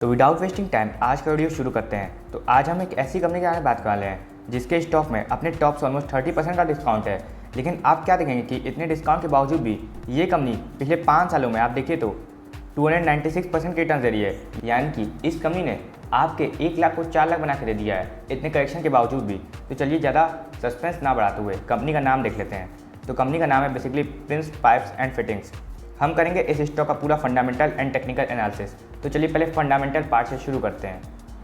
तो without wasting time आज का वीडियो शुरू करते हैं। तो आज हम एक ऐसी कंपनी के बारे में बात करने वाले हैं जिसके स्टॉक में अपने टॉप से ऑलमोस्ट 30% का डिस्काउंट है। लेकिन आप क्या देखेंगे कि इतने डिस्काउंट के बावजूद भी ये कंपनी पिछले 5 सालों में आप देखिए तो 296% के रिटर्न दे रही है। यानी कि इस कंपनी ने आपके 1 लाख को 4 लाख बना के दे दिया है इतने करेक्शन के बावजूद भी। तो चलिए ज़्यादा सस्पेंस ना बढ़ाते हुए कंपनी का नाम देख लेते हैं। तो कंपनी का नाम है basically Prince pipes and fittings. हम करेंगे इस स्टॉक का पूरा फंडामेंटल एंड टेक्निकल एनालिसिस। तो चलिए पहले फंडामेंटल पार्ट से शुरू करते हैं।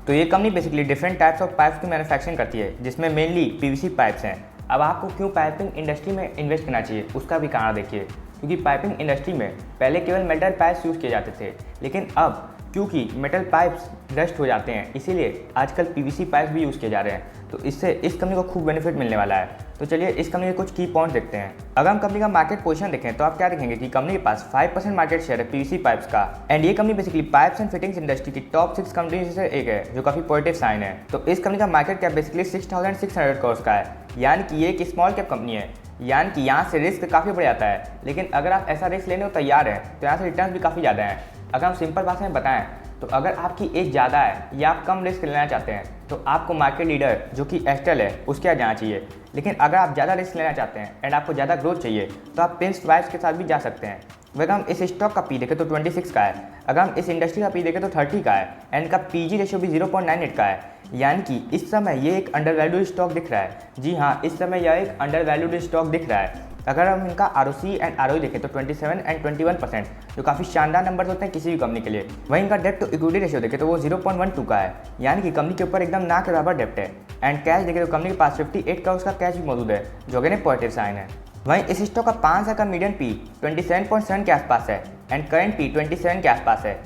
तो ये company basically different types of pipes की मैन्युफैक्चरिंग करती है जिसमें मेनली पीवीसी पाइप्स हैं। अब आपको क्यों पाइपिंग इंडस्ट्री में इन्वेस्ट करना चाहिए उसका भी कारण देखिए, क्योंकि पाइपिंग इंडस्ट्री में पहले केवल मेटल पाइप्स यूज़ किए जाते थे, लेकिन अब क्योंकि मेटल पाइप्स रस्ट हो जाते हैं इसीलिए आजकल पीवीसी पाइप्स भी यूज़ किए जा रहे हैं। तो इससे इस कंपनी को खूब बेनिफिट मिलने वाला है। तो चलिए इस कंपनी के कुछ की पॉइंट्स देखते हैं। अगर हम कंपनी का मार्केट पोजीशन देखें तो आप क्या देखेंगे कि कंपनी के पास 5% मार्केट शेयर है पीवीसी पाइप्स का। एंड ये company basically pipes and fittings industry की टॉप 6 कंपनी से एक है, जो काफ़ी पॉजिटिव साइन है। तो इस कंपनी का मार्केट कैप बेसिकली 6600 करोड़ का है, यानी कि ये एक स्मॉल कैप कंपनी है। यानी कि यहाँ से रिस्क काफ़ी बढ़ जाता है, लेकिन अगर आप ऐसा रिस्क लेने को तैयार हैं तो यहाँ से रिटर्न भी काफ़ी ज़्यादा है। अगर हम सिंपल भाषा में बताएं तो अगर आपकी एज ज़्यादा है या आप कम रिस्क लेना चाहते हैं तो आपको मार्केट लीडर जो कि एस्टेल है उसके यहाँ जाना चाहिए। लेकिन अगर आप ज़्यादा रिस्क लेना चाहते हैं एंड आपको ज़्यादा ग्रोथ चाहिए तो आप प्रिंस पाइप्स के साथ भी जा सकते हैं। अगर हम इस स्टॉक का पी देखें तो 26 का है, अगर हम इस इंडस्ट्री का पी देखें तो 30 का है एंड इनका पीजी रेशियो भी 0.98 का है। यानी कि इस समय ये एक अंडर वैल्यूड स्टॉक दिख रहा है। जी हाँ, इस समय यह एक अंडर वैल्यूड स्टॉक दिख रहा है। अगर हम इनका आरओसी एंड आरओई देखें तो 27 एंड 21%, जो काफ़ी शानदार नंबर होते हैं किसी भी कंपनी के लिए। वहीं इनका डेप्ट टू इक्विटी रेशियो देखें तो वो 0.12 का है, यानी कि कंपनी के ऊपर एकदम ना के बराबर डेप्ट है। एंड कैश देखें तो कंपनी के पास 58 करोड़ का कैश भी मौजूद है, जो अगेन पॉजिटिव साइन है। वहीं इस स्टॉक का 5 साल का मीडियन पी 27.7 के आसपास है एंड करंट पी 27 के आसपास है।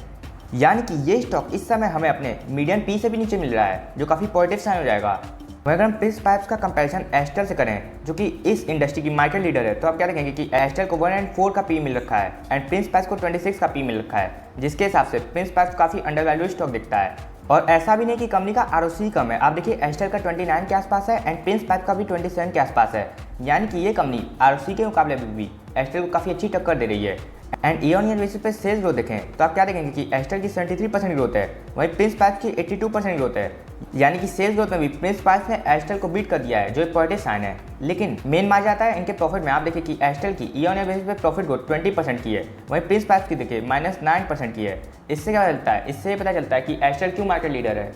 यानी कि ये स्टॉक इस समय हमें अपने मीडियन पी से भी नीचे मिल रहा है, जो काफ़ी पॉजिटिव साइन हो जाएगा। वहीं अगर हम प्रिंस पाइप्स का कंपैरिजन एस्टेल से करें जो कि इस इंडस्ट्री की मार्केट लीडर है, तो आप क्या देखेंगे कि एस्टेल को 104 का पी मिल रखा है एंड प्रिंस पाइप्स को 26 का पी मिल रखा है, जिसके हिसाब से प्रिंस पाइप्स काफ़ी अंडर वैल्यू स्टॉक दिखता है। और ऐसा भी नहीं कि कंपनी का आरओसी कम है। आप देखिए एस्टेल का 29 के आसपास है एंड प्रिंस पाइप का भी 27 के आसपास है। यानी कि ये कंपनी आरओसी के मुकाबले में भी एस्टेल को काफ़ी अच्छी टक्कर दे रही है। And year on year basis पे सेल्स ग्रोथ देखें तो आप क्या देखेंगे कि एस्टेल की 73% ग्रोथ है, वहीं प्रिंस पाइप्स की 82% ग्रोथ है। यानी कि सेल्स ग्रोथ में भी प्रिंस पाइप्स ने एस्टेल को बीट कर दिया है, जो एक पॉजिटिव साइन है। लेकिन मेन मार जाता है इनके प्रॉफिट में। आप देखिए कि एस्टेल की ईयर ऑन ईयर बेसिस पे प्रॉफिट ग्रोथ 20% की है, वहीं प्रिंस पाइप्स की देखिए -9% की है। इससे क्या चलता है, इससे पता चलता है कि एस्टेल क्यों मार्केट लीडर है।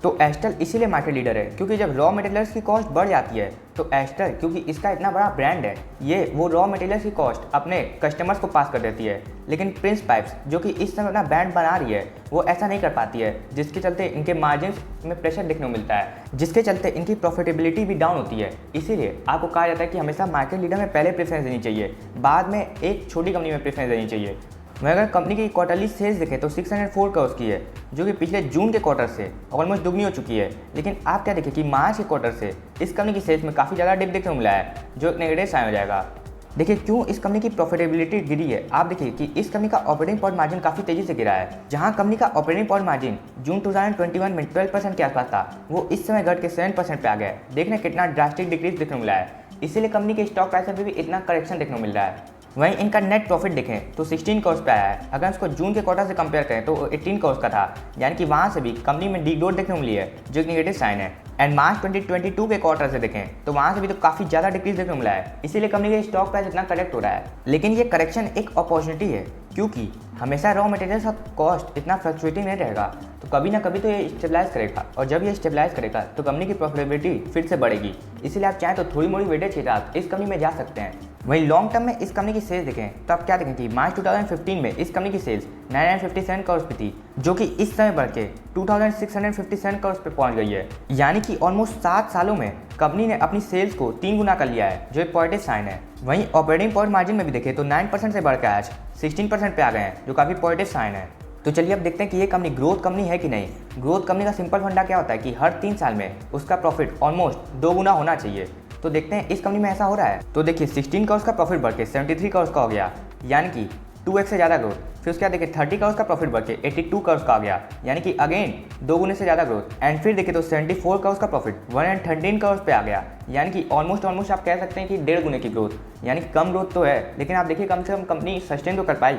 तो एस्टेल इसीलिए मार्केट लीडर है क्योंकि जब रॉ मटेरियल्स की कॉस्ट बढ़ जाती है तो एस्टेल, क्योंकि इसका इतना बड़ा ब्रांड है, ये वो रॉ मटेरियल्स की कॉस्ट अपने कस्टमर्स को पास कर देती है। लेकिन प्रिंस पाइप्स जो कि इस समय अपना ब्रांड बना रही है वो ऐसा नहीं कर पाती है, जिसके चलते इनके मार्जिन में प्रेशर देखने को मिलता है, जिसके चलते इनकी प्रॉफिटेबिलिटी भी डाउन होती है। इसीलिए आपको कहा जाता है कि हमेशा मार्केट लीडर में पहले प्रेफरेंस देनी चाहिए, बाद में एक छोटी कंपनी में प्रेफरेंस देनी चाहिए। वहीं अगर कंपनी की क्वार्टरली सेल्स देखें तो 604 करोड़ की है, जो कि पिछले जून के क्वार्टर से ऑलमोस्ट दुगनी हो चुकी है। लेकिन आप क्या देखें कि मार्च के क्वार्टर से इस कंपनी की सेल्स में काफ़ी ज़्यादा डिप देखने को मिला है, जो एक नेगेटिव साइन हो जाएगा। देखिए क्यों इस कंपनी की प्रॉफिटेबिलिटी गिरी है। आप देखिए कि इस कंपनी का ऑपरेटिंग प्रॉफिट मार्जिन काफ़ी तेजी से गिरा है। जहां कंपनी का ऑपरेटिंग प्रॉफिट मार्जिन जून 2021 में 12% के आसपास था, वो इस समय घट के 7% पे आ गया है। देखने कितना ड्रास्टिक डिक्रीज देखने को मिला है। इसीलिए कंपनी के स्टॉक प्राइस में भी इतना करेक्शन देखने को मिल रहा है। वहीं इनका नेट प्रॉफिट देखें तो 16 करोड़ पे आया है। अगर इसको जून के क्वार्टर से कंपेयर करें तो 18 करोड़ का था, यानी कि वहाँ से भी कंपनी में डी ग्रोथ देखने को मिली है, जो एक नेगेटिव साइन है। एंड मार्च 2022 के क्वार्टर से देखें तो वहाँ से भी तो काफ़ी ज़्यादा डिक्रीज देखने को मिला है। इसीलिए कंपनी का स्टॉक प्राइस इतना करेक्ट हो रहा है। लेकिन ये करेक्शन एक अपॉर्चुनिटी है, क्योंकि हमेशा रॉ मटेरियल का कॉस्ट इतना फ्लक्चुएटिंग नहीं रहेगा, तो कभी ना कभी तो ये स्टेबलाइज करेगा। और जब ये स्टेबलाइज करेगा तो कंपनी की प्रॉफिटेबिलिटी फिर से बढ़ेगी। इसीलिए आप चाहें तो थोड़ी मोड़ी वेटेज के साथ इस कंपनी में जा सकते हैं। वहीं लॉन्ग टर्म में इस कंपनी की सेल्स देखें तो आप क्या देखें कि मार्च 2015 में इस कंपनी की सेल्स 957 करोड़ पे थी, जो कि इस समय बढ़ के 2657 करोड़ पे पहुंच गई है। यानी कि ऑलमोस्ट 7 सालों में कंपनी ने अपनी सेल्स को 3 गुना कर लिया है, जो एक पॉजिटिव साइन है। वहीं ऑपरेटिंग प्रॉफिट मार्जिन में भी देखें तो 9% से बढ़ के आज 16% पे आ गए हैं, जो काफ़ी पॉजिटिव साइन है। तो चलिए अब देखते हैं कि ये कंपनी ग्रोथ कंपनी है कि नहीं। ग्रोथ कंपनी का सिंपल फंडा क्या होता है कि हर 3 साल में उसका प्रॉफिट ऑलमोस्ट 2 गुना होना चाहिए। तो देखते हैं इस कंपनी में ऐसा हो रहा है। तो देखिए 16 करोड़ का प्रॉफिट बढ़ के 73 करोड़ का हो गया, यानी कि 2x से ज़्यादा ग्रोथ। फिर उसके बाद देखिए 30 करोड़ का प्रॉफिट बढ़ के 82 करोड़ का आ गया, यानी कि अगेन 2 गुने से ज़्यादा ग्रोथ। एंड फिर देखिए तो 74 करोड़ का प्रॉफिट 113 करोड़ पे आ गया, यानी कि ऑलमोस्ट आप कह सकते हैं कि 1.5 गुने की ग्रोथ। यानी कि कम ग्रोथ तो है, लेकिन आप देखिए कम से कम कंपनी सस्टेन तो कर पाई।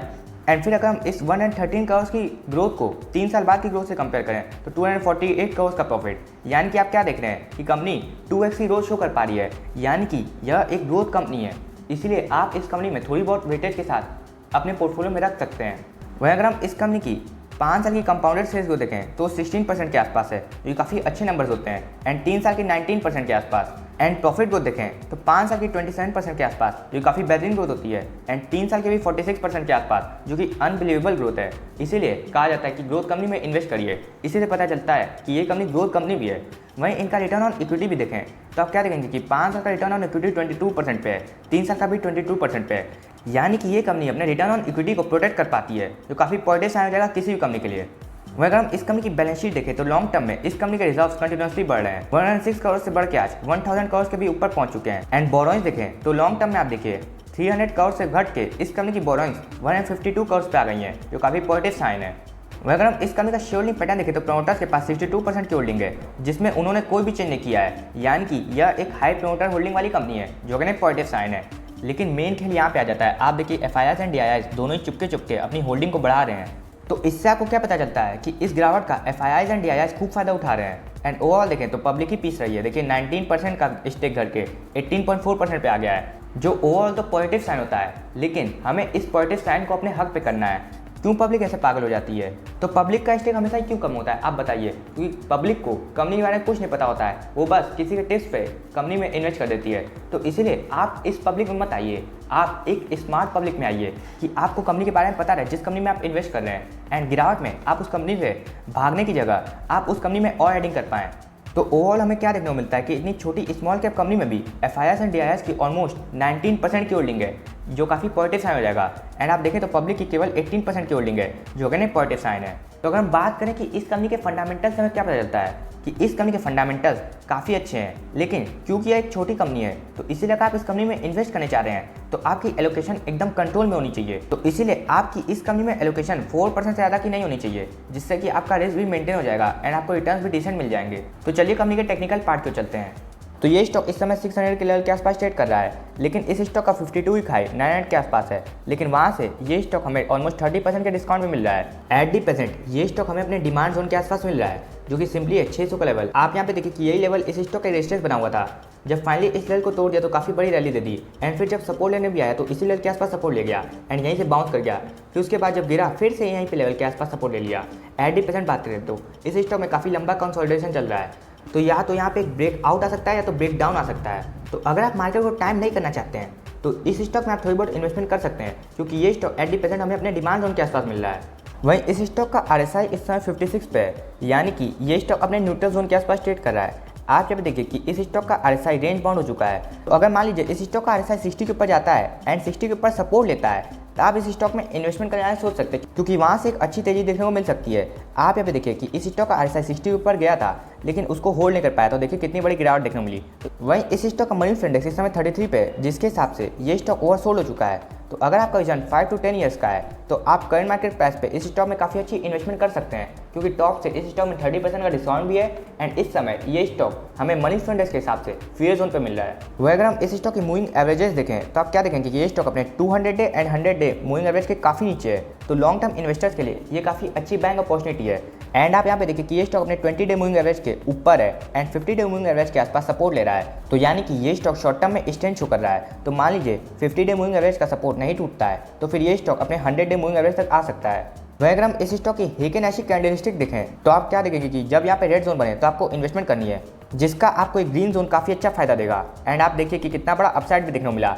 एंड फिर अगर हम इस 113 करोड़ की ग्रोथ को 3 साल बाद की ग्रोथ से कंपेयर करें तो 248 करोड़ का प्रॉफिट, यानी कि आप क्या देख रहे हैं कि कंपनी 2x की ग्रोथ शो कर पा रही है, यानी कि यह एक ग्रोथ कंपनी है। इसीलिए आप इस कंपनी में थोड़ी बहुत वेटेज के साथ अपने पोर्टफोलियो में रख सकते हैं। वहीं अगर हम इस कंपनी की 5 साल की कंपाउंडेड सेल्स को देखें तो 16% के आसपास है, ये काफ़ी अच्छे नंबर्स होते हैं। एंड 3 साल की 19% के आसपास। एंड प्रॉफिट ग्रोथ देखें तो 5 साल की 27% के आसपास, जो काफ़ी बेहतरीन ग्रोथ होती है। एंड 3 साल की भी 46% के आसपास, जो कि अनबिलीवेबल ग्रोथ है। इसीलिए कहा जाता है कि ग्रोथ कंपनी में इन्वेस्ट करिए। इसी से पता चलता है कि ये कंपनी ग्रोथ कंपनी भी है। वहीं इनका रिटर्न ऑन इक्विटी भी देखें तो आप क्या देखेंगे कि 5 साल का रिटर्न ऑन इक्विटी 22% पे है, 3 साल का भी 22% पे है, यानी कि ये कंपनी अपने रिटर्न ऑन इक्विटी को प्रोटेक्ट कर पाती है, जो काफ़ी पॉजिटिव साइन हो जाएगा किसी भी कंपनी के लिए। वहीं अगर हम इस कंपनी की बैलेंस शीट देखें तो लॉन्ग टर्म में इस कंपनी के रिजर्व्स कंटिन्यूसली बढ़ रहे हैं। 106 करोड़ से बढ़ के आज 1000 करोड़ के भी ऊपर पहुंच चुके हैं। एंड बोरोइंग्स देखें तो लॉन्ग टर्म में आप देखिए 300 करोड़ से घट के इस कंपनी की बोरोइंग्स 152 करोड़ पे आ गई हैं, जो काफ़ी पॉजिटिव साइन है। वहीं अगर हम इस कंपनी का शेयर होल्डिंग पैटर्न देखें तो प्रोमोटर्स के पास 62% की होल्डिंग है, जिसमें उन्होंने कोई भी चेंज नहीं किया है, यानी कि यह एक हाई प्रोमोटर होल्डिंग वाली कंपनी है, जो कि पॉजिटिव साइन है। लेकिन मेन खेल यहाँ पे आ जाता है। आप देखिए FIIs एंड DIIs दोनों ही चुपके चुपके अपनी होल्डिंग को बढ़ा रहे हैं। तो इससे आपको क्या पता चलता है कि इस गिरावट का FIIs एंड DIIs खूब फायदा उठा रहे हैं। एंड ओवरऑल देखें तो पब्लिक ही पीस रही है। देखिए 19% का स्टेक घट के 18.4% पे आ गया है, जो ओवरऑल तो पॉजिटिव साइन होता है। लेकिन हमें इस पॉजिटिव साइन को अपने हक पे करना है। क्यों पब्लिक ऐसे पागल हो जाती है? तो पब्लिक का स्टेक हमेशा ही क्यों कम होता है आप बताइए? क्योंकि पब्लिक को कंपनी के बारे में कुछ नहीं पता होता है, वो बस किसी के टिप्स पे कंपनी में इन्वेस्ट कर देती है। तो इसीलिए आप इस पब्लिक में मत आइए, आप एक स्मार्ट पब्लिक में आइए कि आपको कंपनी के बारे में पता रहे जिस कंपनी में आप इन्वेस्ट कर रहे हैं। एंड गिरावट में आप उस कंपनी से भागने की जगह आप उस कंपनी में और एडिंग कर पाएँ। तो ओवरऑल हमें क्या देखने को मिलता है कि इतनी छोटी स्मॉल कैप कंपनी में भी FIIs एंड DIIs की ऑलमोस्ट 19% की होल्डिंग है, जो काफ़ी पॉजिटिव साइन हो जाएगा। एंड आप देखें तो पब्लिक की केवल 18% की होल्डिंग है, जो कि पॉजिटिव साइन है। तो अगर हम बात करें कि इस कंपनी के फंडामेंटल्स हमें क्या पता चलता है कि इस कंपनी के फंडामेंटल्स काफ़ी अच्छे हैं। लेकिन क्योंकि यह एक छोटी कंपनी है तो इसीलिए अगर आप इस कंपनी में इन्वेस्ट करने चाह रहे हैं तो आपकी एलोकेशन एकदम कंट्रोल में होनी चाहिए। तो इसीलिए आपकी इस कंपनी में एलोकेशन 4% से ज़्यादा की नहीं होनी चाहिए, जिससे कि आपका रिस्क भी मेंटेन हो जाएगा एंड आपको रिटर्न्स भी डिसेंट मिल जाएंगे। तो चलिए कंपनी के टेक्निकल पार्ट को चलते हैं। तो ये स्टॉक इस समय 600 के लेवल के आसपास ट्रेड कर रहा है, लेकिन इस स्टॉक का 52 वीक हाई 900 के आसपास है। लेकिन वहाँ से ये स्टॉक हमें ऑलमोस्ट 30% के डिस्काउंट में मिल रहा है। एट दी प्रेजेंट ये स्टॉक हमें अपने डिमांड जोन के आसपास मिल रहा है, जो कि सिंपली है 600 का लेवल। आप यहाँ पे देखिए कि यही लेवल इस स्टॉक का रेजिस्टेंस बना हुआ था। जब फाइनली इस लेवल को तोड़ दिया तो काफ़ी बड़ी रैली दे दी। एंड फिर जब सपोर्ट लेने भी आया तो इसी लेवल के आसपास सपोर्ट ले गया एंड यहीं से बाउंस कर गया। फिर उसके बाद जब गिरा फिर से यहीं पे लेवल के आसपास सपोर्ट ले लिया। एट दी प्रेजेंट बात करें तो इस स्टॉक में काफ़ी लंबा कंसोलिडेशन चल रहा है। तो यहाँ पे एक ब्रेक आउट आ सकता है या तो ब्रेक डाउन आ सकता है। तो अगर आप मार्केट को टाइम नहीं करना चाहते हैं तो इस स्टॉक में आप थोड़ी बहुत इन्वेस्टमेंट कर सकते हैं, क्योंकि ये स्टॉक एट दी प्रेजेंट हमें अपने डिमांड जोन के आसपास मिल रहा है। वहीं इस स्टॉक का RSI इस समय 56 पे है, यानी कि ये स्टॉक अपने न्यूट्रल जोन के आसपास ट्रेड कर रहा है। आप जब देखिए कि इस स्टॉक का RSI रेंज बाउंड हो चुका है। तो अगर मान लीजिए इस स्टॉक का RSI 60 के ऊपर जाता है एंड 60 के ऊपर सपोर्ट लेता है तो आप इस स्टॉक में इन्वेस्टमेंट करने सोच सकते हैं, क्योंकि वहाँ से एक अच्छी तेजी देखने को मिल सकती है। आप यहाँ पे देखिए कि इस स्टॉक का RSI 60 के ऊपर गया था लेकिन उसको होल्ड नहीं कर पाया, तो देखिए कितनी बड़ी गिरावट देखने को मिली। तो वहीं इस स्टॉक का मनी इंडेक्स इस समय 33 पे है, जिसके हिसाब से ये स्टॉक ओवरसोल्ड हो चुका है। तो अगर आपका विजन 5 to 10 ईयर्स का है तो आप करंट मार्केट प्राइस पे इस स्टॉक में काफ़ी अच्छी इन्वेस्टमेंट कर सकते हैं, क्योंकि टॉप से इस स्टॉक में 30% का डिस्काउंट भी है। एंड इस समय ये स्टॉक हमें मनी इंडेक्स के हिसाब से फेयर जोन पे मिल रहा है। वह अगर हम इस स्टॉक की मूविंग एवरेजेस देखें तो आप क्या देखेंगे कि ये स्टॉक अपने 200 day and 100 day moving average के काफ़ी नीचे है। तो लॉन्ग टर्म इन्वेस्टर्स के लिए ये काफ़ी अच्छी बाइंग अपॉर्चुनिटी है। एंड आप यहाँ पे देखिए कि ये स्टॉक अपने 20 डे मूविंग एवरेज के ऊपर है एंड 50 डे मूविंग एवरेज के आसपास सपोर्ट ले रहा है। तो यानी कि ये स्टॉक शॉर्ट टर्म में स्ट्रेंथ शो कर रहा है। तो मान लीजिए 50 डे मूविंग एवरेज का सपोर्ट नहीं टूटता है तो फिर ये स्टॉक अपने 100 डे मूविंग एवरेज तक आ सकता है। वहीं अगर हम इस स्टॉक की हेकेनेशी कैंडलस्टिक देखें तो आप क्या देखेंगे कि जब यहाँ पे रेड जोन बने तो आपको इन्वेस्टमेंट करनी है, जिसका आपको एक ग्रीन जोन काफ़ी अच्छा फायदा देगा। एंड आप देखिए कि कितना बड़ा अपसाइड भी देखने को मिला।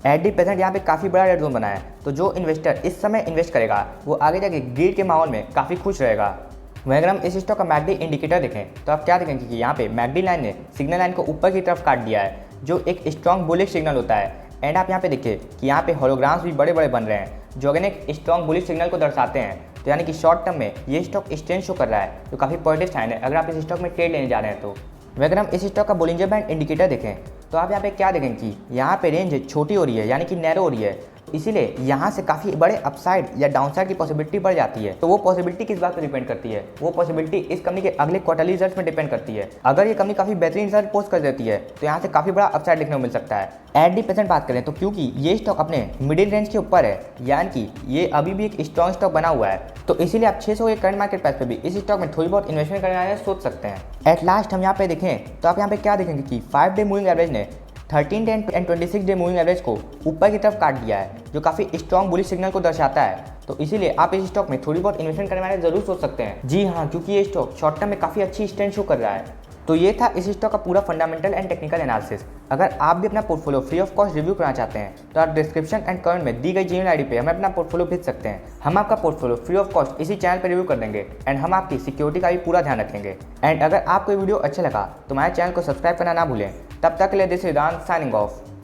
एट दी प्रेजेंट यहाँ पे काफ़ी बड़ा रेड जोन बना है, तो जो इन्वेस्टर इस समय इन्वेस्ट करेगा वो आगे जाके ग्रीड के माहौल में काफ़ी खुश रहेगा। वहीं अगर हम इस स्टॉक का मैकडी इंडिकेटर देखें तो आप क्या देखेंगे कि यहाँ पे मैकडी लाइन ने सिग्नल लाइन को ऊपर की तरफ काट दिया है, जो एक स्ट्रॉन्ग बुलिश सिग्नल होता है। एंड आप यहाँ पे देखिए कि यहाँ पे होलोग्राम्स भी बड़े बड़े बन रहे हैं, जो अगर एक स्ट्रॉन्ग बुलिश सिग्नल को दर्शाते हैं। तो यानी कि शॉर्ट टर्म में ये स्टॉक स्ट्रेंथ शो कर रहा है, तो काफ़ी पॉजिटिव साइन है अगर आप इस स्टॉक में ट्रेड लेने जा रहे हैं। तो अगर हम इस स्टॉक का बोलिंजर बैंड इंडिकेटर देखें तो आप यहाँ पे क्या देखेंगे कि यहाँ पे रेंज छोटी हो रही है, यानी कि नैरो हो रही है। इसीलिए यहाँ से काफ़ी बड़े अपसाइड या डाउनसाइड की पॉसिबिलिटी बढ़ जाती है। तो वो पॉसिबिलिटी किस बात पर डिपेंड करती है? वो पॉसिबिलिटी इस कंपनी के अगले क्वार्टरली रिजल्ट्स में डिपेंड करती है। अगर ये कंपनी काफ़ी बेहतरीन रिजल्ट पोस्ट कर देती है तो यहाँ से काफ़ी बड़ा अपसाइड देखने को मिल सकता है। एट दी प्रेजेंट बात करें तो क्योंकि ये स्टॉक अपने मिडिल रेंज के ऊपर है, यानी कि ये अभी भी एक स्ट्रॉन्ग स्टॉक बना हुआ है, तो इसीलिए आप 600 के करंट मार्केट प्राइस पे भी इस स्टॉक में थोड़ी बहुत इन्वेस्टमेंट करने वाले सोच सकते हैं। एट लास्ट हम यहाँ पे देखें तो आप यहाँ पे क्या देखेंगे कि 5 डे मूविंग एवरेज ने 13 day and 26 day moving average को ऊपर की तरफ काट दिया है, जो काफ़ी स्ट्रॉन्ग बुलिश सिग्नल को दर्शाता है। तो इसीलिए आप इस स्टॉक में थोड़ी बहुत इन्वेस्टमेंट करने वाले जरूर सोच सकते हैं। जी हाँ, क्योंकि ये स्टॉक शॉर्ट टर्म में काफ़ी अच्छी स्ट्रेंथ शो कर रहा है। तो ये था इस स्टॉक का पूरा फंडामेंटल एंड टेक्निकल एनालिसिस। अगर आप भी अपना portfolio free of cost review करना चाहते हैं तो आप डिस्क्रिप्शन एंड कमेंट में दी गई जीमेल आईडी पे हमें अपना पोर्टफोलियो भेज सकते हैं। हम आपका पोर्टफोलियो फ्री ऑफ कॉस्ट इसी चैनल पर रिव्यू कर देंगे एंड हम आपकी सिक्योरिटी का भी पूरा ध्यान रखेंगे। एंड अगर आपको ये वीडियो अच्छा लगा तो हमारे चैनल को सब्सक्राइब करना ना भूलें। तब तक के लिए दिस इज रिदान साइनिंग ऑफ।